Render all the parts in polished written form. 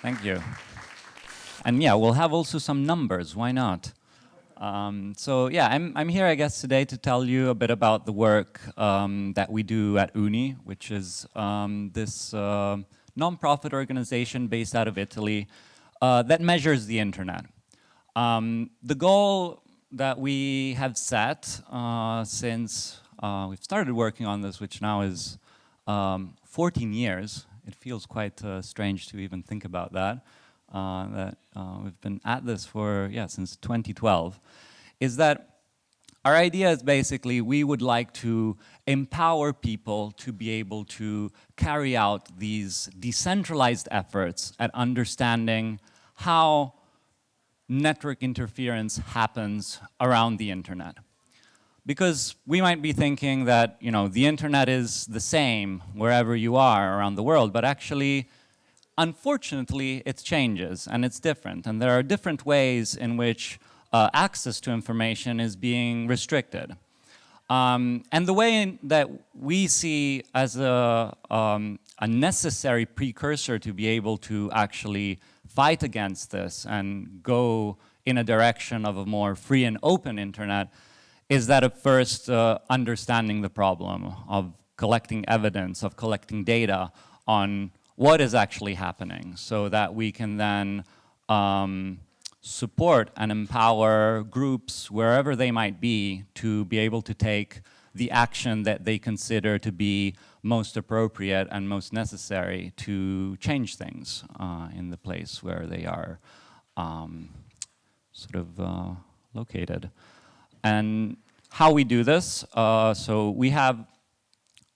Thank you. And yeah, we'll have also some numbers, why not? So yeah, I'm here, I guess, today to tell you a bit about the work that we do at OONI, which is this non-profit organization based out of Italy that measures the internet. The goal that we have set since we've started working on this, which now is 14 years. It feels quite strange to even think about that. We've been at this for, since 2012, is that our idea is basically we would like to empower people to be able to carry out these decentralized efforts at understanding how network interference happens around the internet. Because we might be thinking that, the internet is the same wherever you are around the world, but actually, unfortunately, it changes and it's different. And there are different ways in which access to information is being restricted. And the way that we see as a necessary precursor to be able to actually fight against this and go in a direction of a more free and open internet is that of first understanding the problem, of collecting evidence, of collecting data on what is actually happening, so that we can then support and empower groups wherever they might be to be able to take the action that they consider to be most appropriate and most necessary to change things in the place where they are located. And how we do this, so we have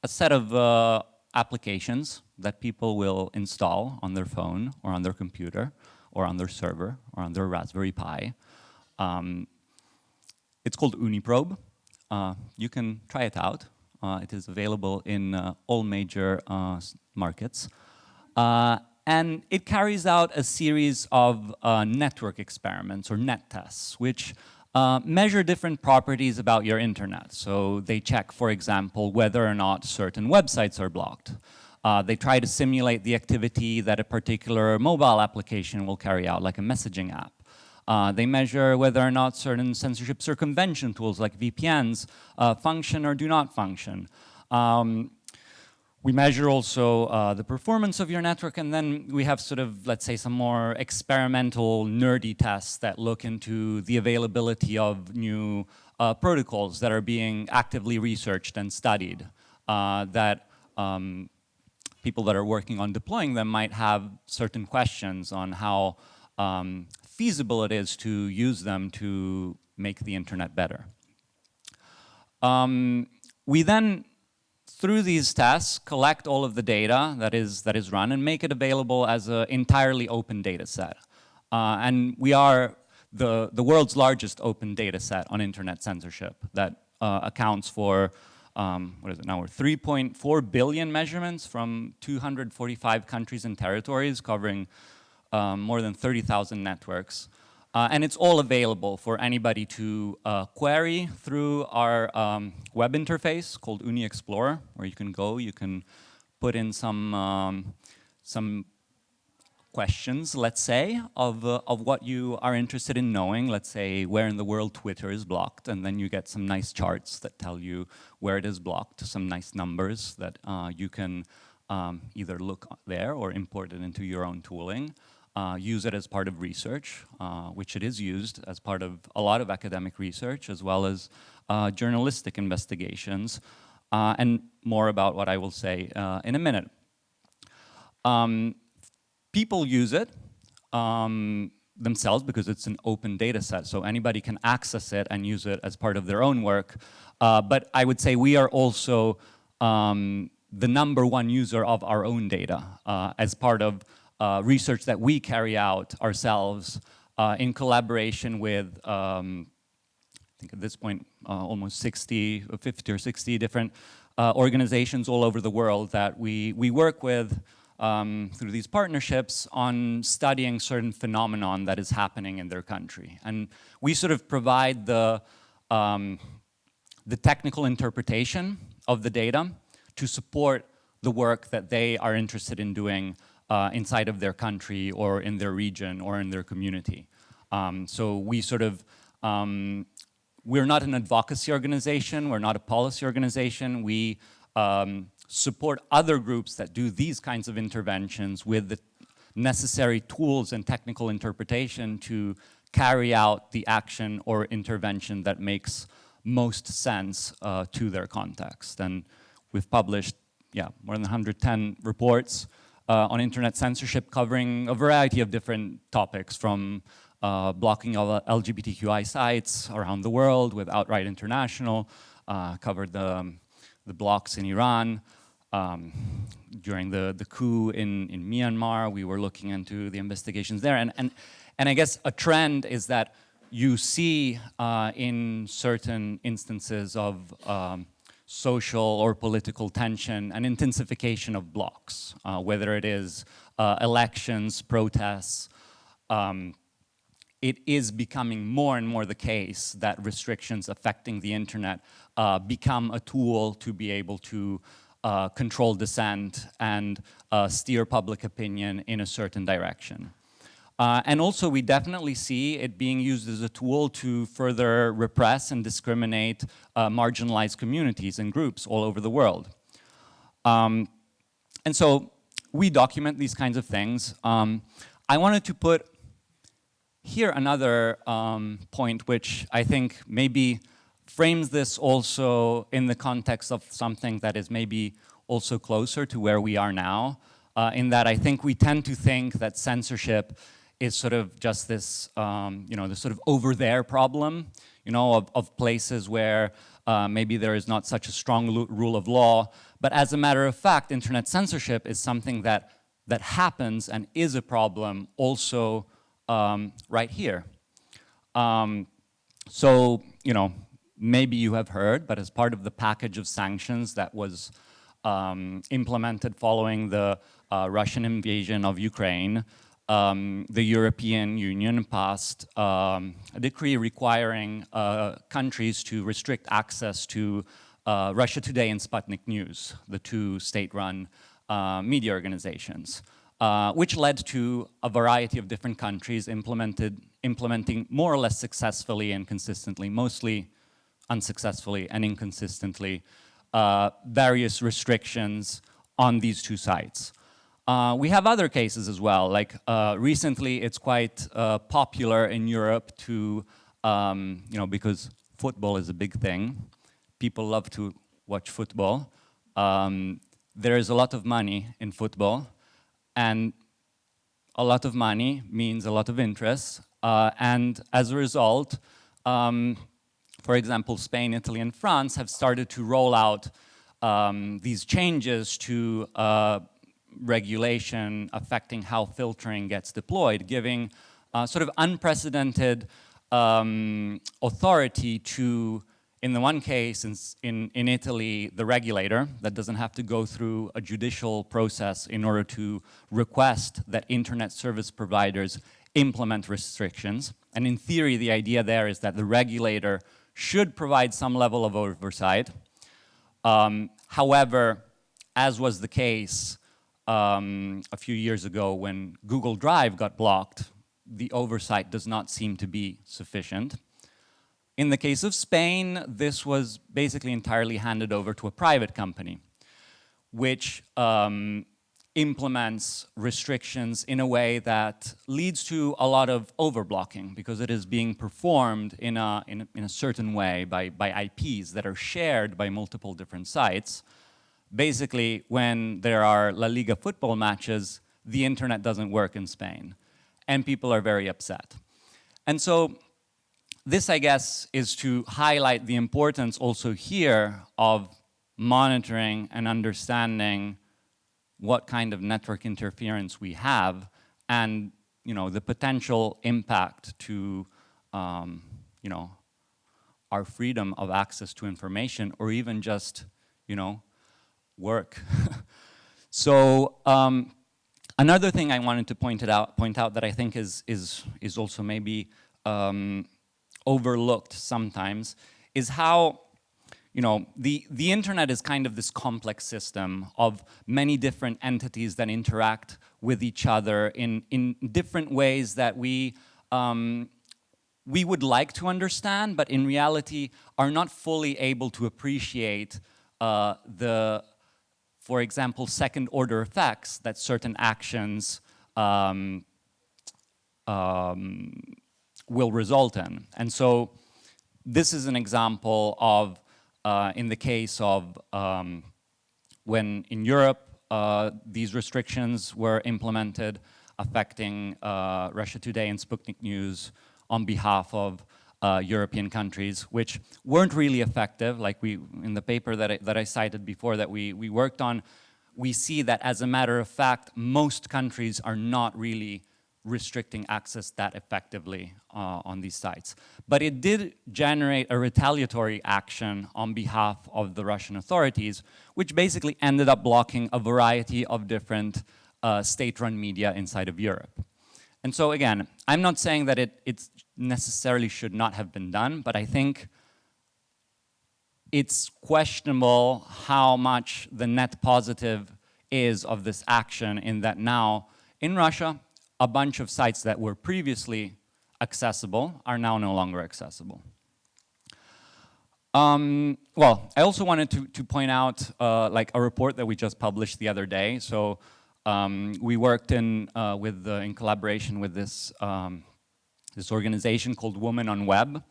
a set of applications that people will install on their phone or on their computer or on their server or on their Raspberry Pi. It's called Uniprobe. You can try it out. It is available in all major markets. And it carries out a series of network experiments or net tests, which measure different properties about your internet. So they check, for example, whether or not certain websites are blocked. They try to simulate the activity that a particular mobile application will carry out, like a messaging app. They measure whether or not certain censorship circumvention tools like VPNs function or do not function. We measure also the performance of your network, and then we have let's say, some more experimental, nerdy tests that look into the availability of new protocols that are being actively researched and studied, that people that are working on deploying them might have certain questions on how feasible it is to use them to make the internet better. We then, through these tests, collect all of the data that is run and make it available as an entirely open data set. And we are the world's largest open data set on internet censorship that accounts for, 3.4 billion measurements from 245 countries and territories, covering more than 30,000 networks. And it's all available for anybody to query through our web interface called OONI Explorer, where you can go, you can put in some questions, let's say, of what you are interested in knowing. Let's say where in the world Twitter is blocked, and then you get some nice charts that tell you where it is blocked, some nice numbers that you can either look there or import it into your own tooling. Use it as part of research, which it is used as part of a lot of academic research, as well as journalistic investigations, and more about what I will say in a minute. People use it themselves because it's an open data set, so anybody can access it and use it as part of their own work. But I would say we are also the #1 user of our own data as part of research that we carry out ourselves in collaboration with, I think at this point, almost 50 or 60 different organizations all over the world that we work with through these partnerships on studying certain phenomenon that is happening in their country. And we provide the technical interpretation of the data to support the work that they are interested in doing inside of their country or in their region or in their community. So we sort of, we're not an advocacy organization, we're not a policy organization. We support other groups that do these kinds of interventions with the necessary tools and technical interpretation to carry out the action or intervention that makes most sense to their context. And we've published, yeah, more than 110 reports on internet censorship covering a variety of different topics, from blocking of LGBTQI sites around the world with Outright International, covered the blocks in Iran. During the coup in Myanmar, we were looking into the investigations there. And I guess a trend is that you see in certain instances of social or political tension an intensification of blocks, whether it is elections, protests. It is becoming more and more the case that restrictions affecting the internet become a tool to be able to control dissent and steer public opinion in a certain direction. And also we definitely see it being used as a tool to further repress and discriminate marginalized communities and groups all over the world. And so we document these kinds of things. I wanted to put here another point which I think maybe frames this also in the context of something that is maybe also closer to where we are now, in that I think we tend to think that censorship is sort of just this, you know, this sort of over there problem, you know, of places where maybe there is not such a strong rule of law. But as a matter of fact, internet censorship is something that happens and is a problem also right here. So, you know, maybe you have heard, but as part of the package of sanctions that was implemented following the Russian invasion of Ukraine, the European Union passed a decree requiring countries to restrict access to Russia Today and Sputnik News, the two state-run media organizations, which led to a variety of different countries implementing more or less successfully and consistently, mostly unsuccessfully and inconsistently, various restrictions on these two sites. We have other cases as well, like recently it's quite popular in Europe to, you know, because football is a big thing, people love to watch football. There is a lot of money in football, and a lot of money means a lot of interest, and as a result, for example, Spain, Italy, and France have started to roll out these changes to regulation affecting how filtering gets deployed, giving sort of unprecedented authority to, in the one case, in Italy, the regulator that doesn't have to go through a judicial process in order to request that internet service providers implement restrictions. And in theory, the idea there is that the regulator should provide some level of oversight. However, as was the case a few years ago when Google Drive got blocked, the oversight does not seem to be sufficient. In the case of Spain, this was basically entirely handed over to a private company, which implements restrictions in a way that leads to a lot of overblocking, because it is being performed in a certain way by IPs that are shared by multiple different sites. Basically, when there are La Liga football matches, the internet doesn't work in Spain, and people are very upset. And so this, I guess, is to highlight the importance also here of monitoring and understanding what kind of network interference we have, and, you know, the potential impact to, you know, our freedom of access to information, or even just, you know, work. So another thing I wanted to point out that I think is also maybe overlooked sometimes is how, you know, the internet is kind of this complex system of many different entities that interact with each other in different ways that we would like to understand, but in reality are not fully able to appreciate the, for example, second order effects that certain actions will result in. And so this is an example of, in the case of when in Europe these restrictions were implemented affecting Russia Today and Sputnik News on behalf of European countries, which weren't really effective. Like in the paper that I cited before that we worked on, we see that as a matter of fact, most countries are not really restricting access that effectively on these sites. But it did generate a retaliatory action on behalf of the Russian authorities, which basically ended up blocking a variety of different state-run media inside of Europe. And so again, I'm not saying that it necessarily should not have been done, but I think it's questionable how much the net positive is of this action, in that now in Russia, a bunch of sites that were previously accessible are now no longer accessible. Well, I also wanted to point out like a report that we just published the other day. So we worked in collaboration with this this organization called Women on Web,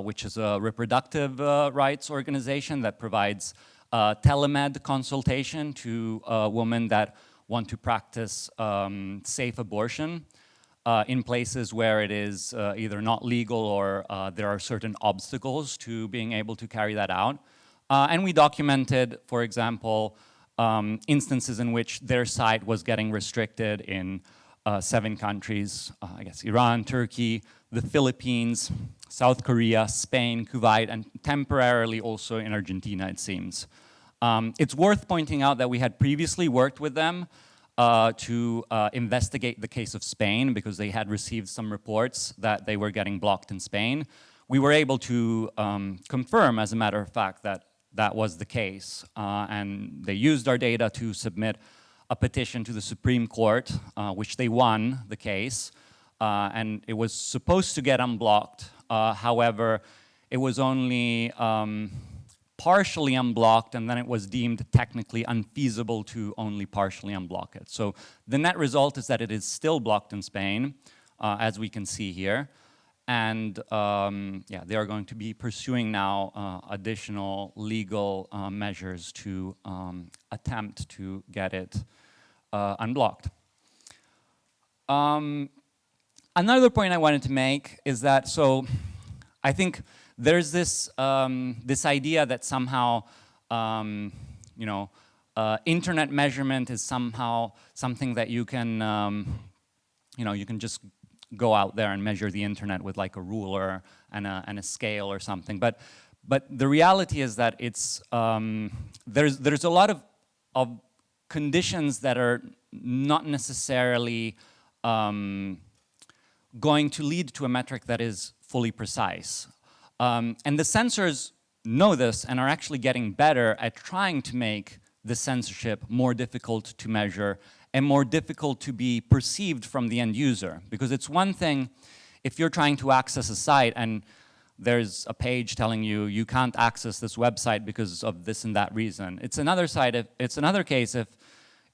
which is a reproductive rights organization that provides telemed consultation to women that want to practice safe abortion in places where it is either not legal or there are certain obstacles to being able to carry that out. And we documented, for example, instances in which their site was getting restricted in 7 countries, I guess Iran, Turkey, the Philippines, South Korea, Spain, Kuwait, and temporarily also in Argentina, it seems. It's worth pointing out that we had previously worked with them to investigate the case of Spain, because they had received some reports that they were getting blocked in Spain. We were able to confirm, as a matter of fact, that that was the case. And they used our data to submit a petition to the Supreme Court, which they won the case. And it was supposed to get unblocked. However, it was only partially unblocked, and then it was deemed technically unfeasible to only partially unblock it. So the net result is that it is still blocked in Spain, as we can see here. And yeah, they are going to be pursuing now additional legal measures to attempt to get it unblocked. Another point I wanted to make is that, so I think there's this this idea that somehow, you know, internet measurement is somehow something that you can, you know, you can just go out there and measure the internet with like a ruler and a scale or something. But the reality is that it's there's a lot of conditions that are not necessarily going to lead to a metric that is fully precise. And the censors know this and are actually getting better at trying to make the censorship more difficult to measure and more difficult to be perceived from the end user. Because it's one thing if you're trying to access a site and there's a page telling you you can't access this website because of this and that reason. It's another case if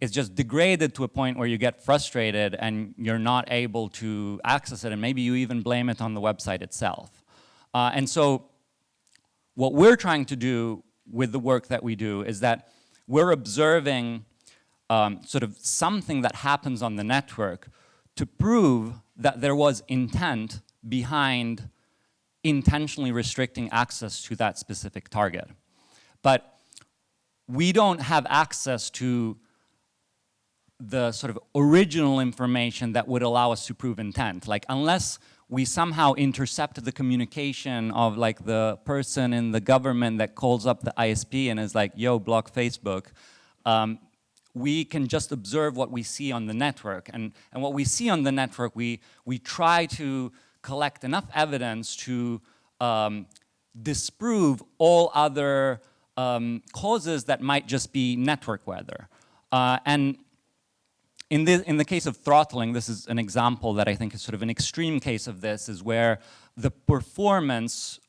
it's just degraded to a point where you get frustrated and you're not able to access it, and maybe you even blame it on the website itself. And so what we're trying to do with the work that we do is that we're observing sort of something that happens on the network to prove that there was intent behind intentionally restricting access to that specific target. But we don't have access to the sort of original information that would allow us to prove intent. Like, unless we somehow intercept the communication of like the person in the government that calls up the ISP and is like, yo, block Facebook, we can just observe what we see on the network. And what we see on the network, we try to collect enough evidence to disprove all other causes that might just be network weather. And in the case of throttling, this is an example that I think is sort of an extreme case of this, is where the performance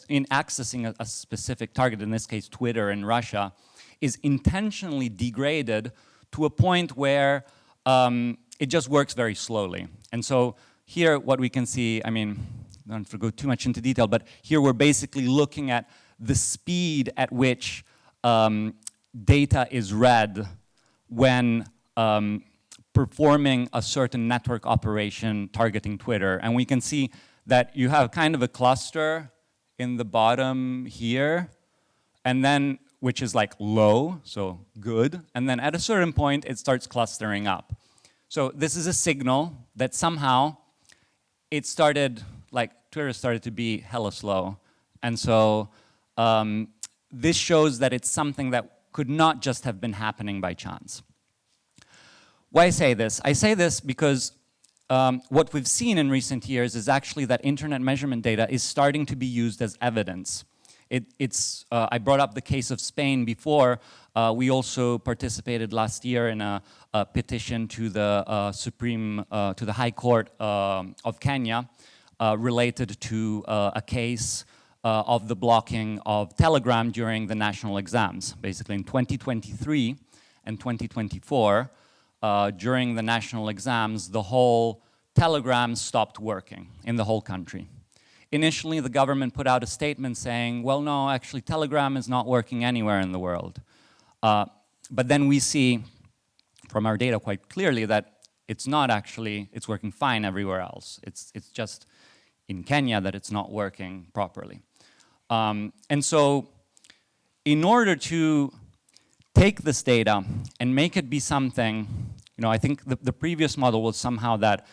in accessing a specific target, in this case Twitter in Russia, is intentionally degraded to a point where it just works very slowly. And so here what we can see, I mean, I don't have to go too much into detail, but here we're basically looking at the speed at which data is read when performing a certain network operation targeting Twitter. And we can see that you have kind of a cluster in the bottom here, and then, which is like low, so good, and then at a certain point it starts clustering up. So this is a signal that somehow it started, like Twitter started to be hella slow. And so this shows that it's something that could not just have been happening by chance. Why I say this? I say this because what we've seen in recent years is actually that internet measurement data is starting to be used as evidence. I brought up the case of Spain before. We also participated last year in a petition to the to the High Court of Kenya related to a case of the blocking of Telegram during the national exams. Basically in 2023 and 2024, during the national exams, the whole Telegram stopped working in the whole country. Initially, the government put out a statement saying, well, no, actually, Telegram is not working anywhere in the world. But then we see from our data quite clearly that it's not actually, it's working fine everywhere else. It's just in Kenya that it's not working properly. And so in order to take this data and make it be something, I think the previous model was somehow that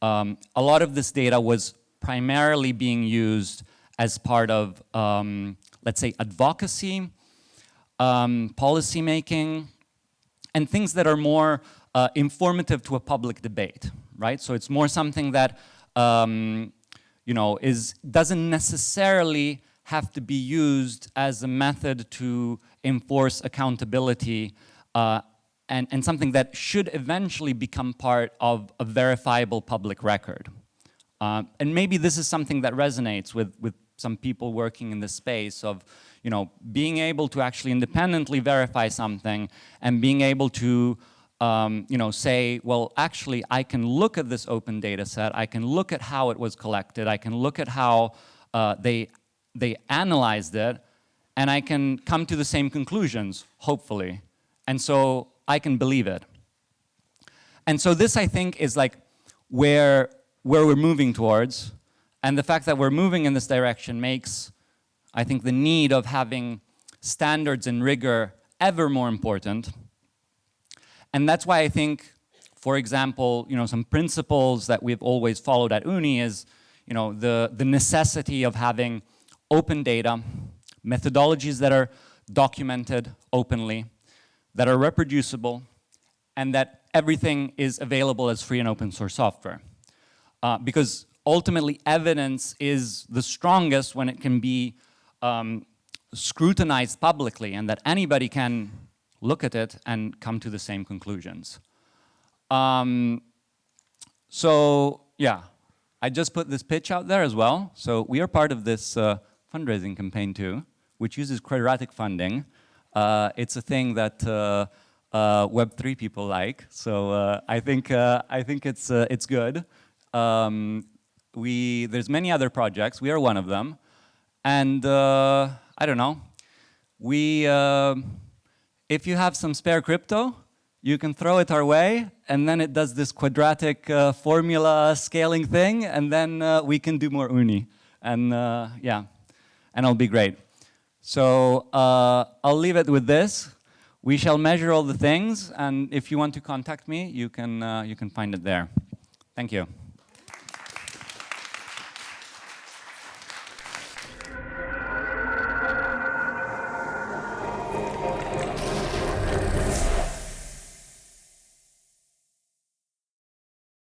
a lot of this data was primarily being used as part of, let's say, advocacy, policy making, and things that are more informative to a public debate, right? So it's more something that, doesn't necessarily have to be used as a method to enforce accountability, and something that should eventually become part of a verifiable public record. And maybe this is something that resonates with some people working in the space of, being able to actually independently verify something and being able to, say, well, actually, I can look at this open data set, I can look at how it was collected, I can look at how they analyzed it, and I can come to the same conclusions, hopefully. And so I can believe it. And so this, I think, is like where we're moving towards. And the fact that we're moving in this direction makes, I think, the need of having standards and rigor ever more important. And that's why I think, for example, some principles that we've always followed at OONI is, the necessity of having open data, methodologies that are documented openly, that are reproducible, and that everything is available as free and open source software. Because ultimately, evidence is the strongest when it can be scrutinized publicly, and that anybody can look at it and come to the same conclusions. So, yeah, I just put this pitch out there as well. So we are part of this fundraising campaign too, which uses quadratic funding. It's a thing that Web3 people like, so I think it's good. There's many other projects. We are one of them, and I don't know. If you have some spare crypto, you can throw it our way, and then it does this quadratic formula scaling thing, and then we can do more OONI, and yeah, and it'll be great. So I'll leave it with this. We shall measure all the things, and if you want to contact me, you can find it there. Thank you.